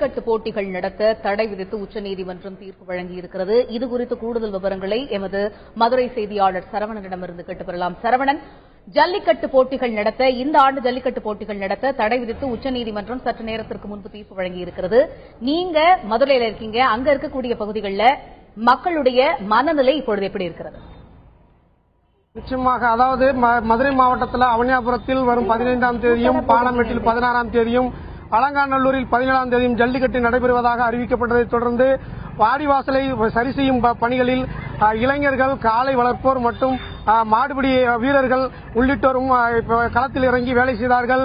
ஜல்லிக்கட்டு போட்டிகள் நடத்த தடை விதித்து உச்சநீதிமன்றம் தீர்ப்பு வழங்கியிருக்கிறது. இதுகுறித்து கூடுதல் விவரங்களை எமது மதுரை செய்தியாளர் சரவணனிடமிருந்து கேட்டு பெறலாம். சரவணன், ஜல்லிக்கட்டு போட்டிகள் நடத்த இந்த ஆண்டு ஜல்லிக்கட்டு போட்டிகள் நடத்த தடை விதித்து உச்சநீதிமன்றம் சற்று நேரத்திற்கு முன்பு தீர்ப்பு வழங்கியிருக்கிறது. நீங்க மதுரையில் இருக்கீங்க, அங்க இருக்கக்கூடிய பகுதிகளில் மக்களுடைய மனநிலை இப்பொழுது எப்படி இருக்கிறது? நிச்சயமாக, அதாவது மதுரை மாவட்டத்தில் அவனியாபுரத்தில் வரும் 15ஆம் தேதியும், பாலமேட்டில் 16ஆம் தேதியும், அலங்காநல்லூரில் 17ஆம் தேதியும் ஜல்லிக்கட்டு நடைபெறுவதாக அறிவிக்கப்பட்டதை தொடர்ந்து வாடிவாசலை சரி செய்யும் பணிகளில் இளைஞர்கள், காளை வளர்ப்போர் மற்றும் மாடுபிடி வீரர்கள் உள்ளிட்டோரும் களத்தில் இறங்கி வேலை செய்தார்கள்.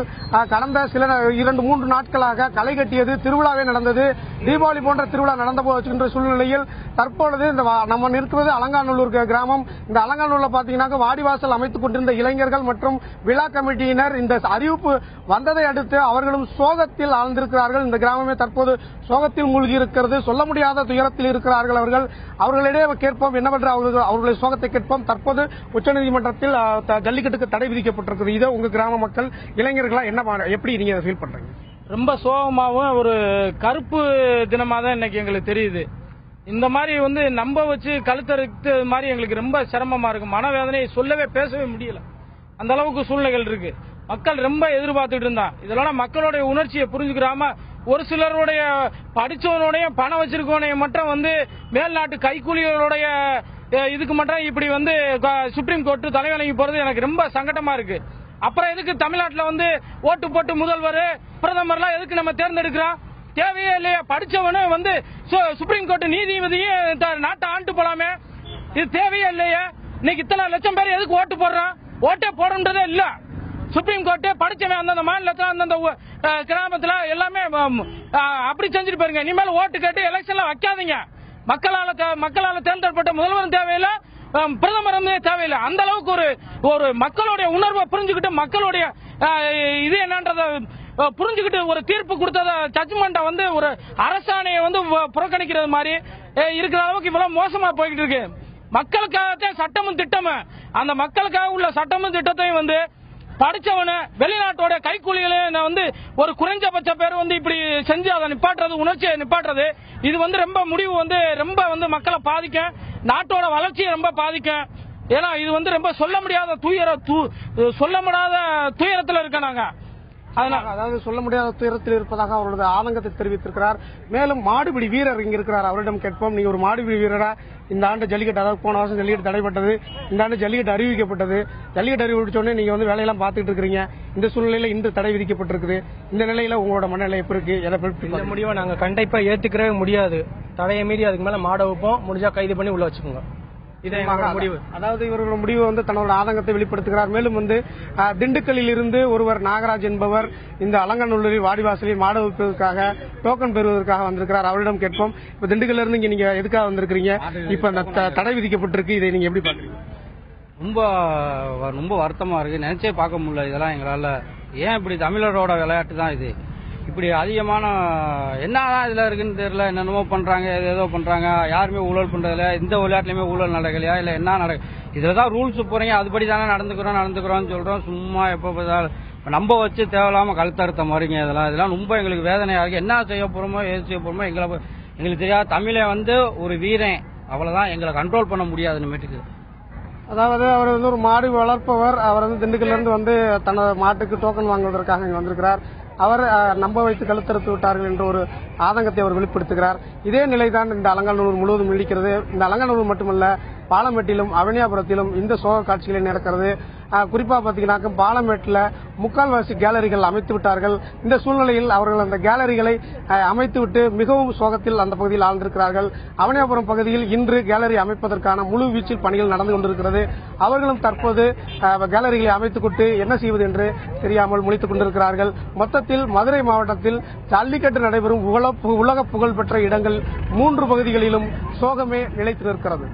கடந்த சில 2-3 நாட்களாக களை கட்டியது, திருவிழாவே நடந்தது. தீபாவளி போன்ற திருவிழா நடந்த போகின்ற சூழ்நிலையில் தற்பொழுது நம்ம இருக்கிறது அலங்காநல்லூர் கிராமம். இந்த அலங்காநல்லூர்ல பாத்தீங்கன்னா வாடிவாசல் அமைத்துக் கொண்டிருந்த இளைஞர்கள் மற்றும் விழா கமிட்டியினர் இந்த அறிவிப்பு வந்ததை அடுத்து அவர்களும் சோகத்தில் ஆழ்ந்திருக்கிறார்கள். இந்த கிராமமே தற்போது சோகத்தில் மூழ்கி இருக்கிறது. சொல்ல முடியாத துயரத்தில் இருக்கிறார்கள். அவர்களிடையே கேட்போம் என்னவென்று அவர்களுடைய சோகத்தை கேட்போம். தற்போது உச்சநீதிமன்றத்தில் ஜல்லிக்கட்டுக்கு தடை விதிக்கப்பட்டிருக்கிறது. இதை உங்க கிராம மக்கள் இளைஞர்களா எப்படி நீங்க ஃபீல் பண்றீங்க? ரொம்ப சோகமாகவும் ஒரு கருப்பு தினமா தான் இன்னைக்கு எங்களுக்கு தெரியுது. இந்த மாதிரி நம்ப வச்சு கழுத்தறுத்து மாதிரி எங்களுக்கு ரொம்ப சிரமமா இருக்கு. மனவேதனையை சொல்லவே பேசவே முடியல. அந்த அளவுக்கு சூழ்நிலைகள் இருக்கு. மக்கள் ரொம்ப எதிர்பார்த்துட்டு இருந்தா இதெல்லாம் மக்களுடைய உணர்ச்சியை புரிஞ்சுக்கிறாம ஒரு சிலருடைய படிச்சவனுடைய பணம் வச்சிருக்கவனைய மட்டும் மேல்நாட்டு கைக்கூலிகளுடைய இதுக்கு மட்டும் இப்படி சுப்ரீம் கோர்ட் தலைவலங்கி போறது எனக்கு ரொம்ப சங்கடமா இருக்கு. அப்புறம் எதுக்கு தமிழ்நாட்டில் ஓட்டு போட்டு முதல்வர் பிரதமர்லாம் எதுக்கு நம்ம தேர்ந்தெடுக்கிறோம்? தேவையே இல்லையா? படிச்சவனு சுப்ரீம் கோர்ட் நீதிபதியும் நாட்டை ஆண்டு போலாமே. இது தேவையே இல்லையா? இன்னைக்கு இத்தனை லட்சம் பேர் எதுக்கு ஓட்டு போடுறான்? ஓட்டே போடுறதே இல்ல. சுப்ரீம் கோர்ட் படிச்சவன் அந்தந்த மாநிலத்தில் அந்தந்த கிராமத்தில் எல்லாமே அப்படி செஞ்சுட்டு போயிருங்க. இனிமேல் ஓட்டு கேட்டு எலெக்ஷன்ல வைக்காதீங்க. மக்களால தேர்ந்தெடுக்கப்பட்ட முதல்வரும் தேவையில்லை, பிரதமரும் தேவையில்லை. அந்த அளவுக்கு ஒரு மக்களுடைய உணர்வை புரிஞ்சுக்கிட்டு மக்களுடைய இது என்னன்றத புரிஞ்சுக்கிட்டு ஒரு தீர்ப்பு கொடுத்தத ஜட்ஜ்மெண்ட்டை ஒரு அரசாணையை புறக்கணிக்கிறது மாதிரி இருக்கிற அளவுக்கு இவ்வளவு மோசமா போய்கிட்டு இருக்கு. மக்களுக்காகத்தான் சட்டமும் திட்டமும், அந்த மக்களுக்காக உள்ள சட்டமும் திட்டத்தையும் படிச்சவன வெளிநாட்டோட கைக்கூலிகளை ஒரு குறைஞ்சபட்ச பேர் இப்படி செஞ்சு அதை நிப்பாட்டுறது, உணர்ச்சியை நிப்பாட்டுறது, இது ரொம்ப முடிவு ரொம்ப மக்களை பாதிக்கும், நாட்டோட வளர்ச்சியை ரொம்ப பாதிக்கும். ஏன்னா இது ரொம்ப சொல்ல முடியாத துயரத்தில் இருக்க நாங்க. அதாவது சொல்ல முடியாத துயரத்தில் இருப்பதாக அவரது ஆதங்கத்தை தெரிவித்திருக்கிறார். மேலும் மாடுபிடி வீரர் இங்க இருக்கிறார், அவரிடம் கேட்போம். நீங்க ஒரு மாடுபிடி வீரரா, இந்த ஆண்டு ஜல்லிக்கட்டு, அதாவது போன வருஷம் ஜல்லிக்கட்டு தடைப்பட்டது, இந்த ஆண்டு ஜல்லிக்கட்டு அறிவிக்கப்பட்டது. ஜல்லிக்கட்டு அறிவிச்சோடனே நீங்க வேலையெல்லாம் பார்த்துட்டு இருக்கிறீங்க. இந்த சூழ்நிலையில இன்று தடை விதிக்கப்பட்டிருக்குது. இந்த நிலையில உங்களோட மனநிலை எப்படி இருக்கு? இந்த முடிவை நாங்க கண்டிப்பா ஏத்துக்கவே முடியாது. தடையை மீறி அதுக்கு மேல மாட வைப்போம். முடிஞ்சா கைது பண்ணி உள்ள வச்சுக்கோங்க. முடிவு. அதாவது இவர்களோட முடிவு தன்னோட ஆதங்கத்தை வெளிப்படுத்துகிறார். மேலும் திண்டுக்கல்லில் இருந்து ஒருவர் நாகராஜ் என்பவர் இந்த அலங்காநல்லூரில் வாடிவாசலில் மாட வைப்பதற்காக டோக்கன் பெறுவதற்காக வந்திருக்கிறார். அவரிடம் கேட்போம். இப்ப திண்டுக்கல்ல இருந்து இங்க நீங்க எதுக்காக வந்திருக்கீங்க? இப்ப இந்த தடை விதிக்கப்பட்டிருக்கு, இதை நீங்க எப்படி பாக்குறீங்க? ரொம்ப வருத்தமா இருக்கு. நினைச்சே பார்க்க முடியல. இதெல்லாம் எங்களால ஏன் இப்படி தமிழரோட விளையாட்டு தான் இது. இப்படி அதிகமான என்னதான் இதுல இருக்குன்னு தெரியல. என்னென்னமோ பண்றாங்க, ஏதோ பண்றாங்க. யாருமே ஊழல் பண்றதில்ல. இந்த விளையாட்டுலயுமே ஊழல் நடக்கலையா? இல்ல என்ன இதுலதான் ரூல்ஸ் போறீங்க, அதுபடி தானே நடந்துக்கிறோம்னு சொல்றோம். சும்மா எப்ப நம்ப வச்சு தேவையில்லாம கழுத்தறுத்த மாதிரிங்க. இதெல்லாம் ரொம்ப எங்களுக்கு வேதனையா இருக்கு. என்ன செய்ய போறோமோ, ஏது செய்ய போறோமோ எங்களுக்கு தெரியாது. தமிழை ஒரு வீரன், அவ்வளவுதான். எங்களை கண்ட்ரோல் பண்ண முடியாது இனிமேட்டுக்கு. அதாவது அவர் ஒரு மாடு வளர்ப்பவர். அவர் திண்டுக்கல்ல இருந்து தனது மாட்டுக்கு டோக்கன் வாங்குவதற்காக இங்க வந்திருக்கிறார். அவர் நம்ப வைத்து கழுத்தறுத்து விட்டார்கள் என்ற ஒரு ஆதங்கத்தை அவர் வெளிப்படுத்துகிறார். இதே நிலைதான் இந்த அலங்காநல்லூர் முழுவதும் நீடிக்கிறது. இந்த அலங்காநல்லூர் மட்டுமல்ல, பாலமேட்டிலும் அவனியாபுரத்திலும் இந்த சோக காட்சிகளை நடக்கிறது. குறிப்பா பாத்தீங்கன்னா பாலமேட்டில் முக்கால்வாசி கேலரிகள் அமைத்து விட்டார்கள். இந்த சூழ்நிலையில் அவர்கள் அந்த கேலரிகளை அமைத்துவிட்டு மிகவும் சோகத்தில் அந்த பகுதியில் ஆழ்ந்திருக்கிறார்கள். அவனியாபுரம் பகுதியில் இன்று கேலரி அமைப்பதற்கான முழு வீச்சில் பணிகள் நடந்து கொண்டிருக்கிறது. அவர்களும் தற்போது கேலரிகளை அமைத்துக் கொண்டு என்ன செய்வது என்று தெரியாமல் முழித்துக் கொண்டிருக்கிறார்கள். மொத்தத்தில் மதுரை மாவட்டத்தில் ஜல்லிக்கட்டு நடைபெறும் உலக புகழ்பெற்ற இடங்கள் 3 பகுதிகளிலும் சோகமே நிலைத்து நிற்கிறது.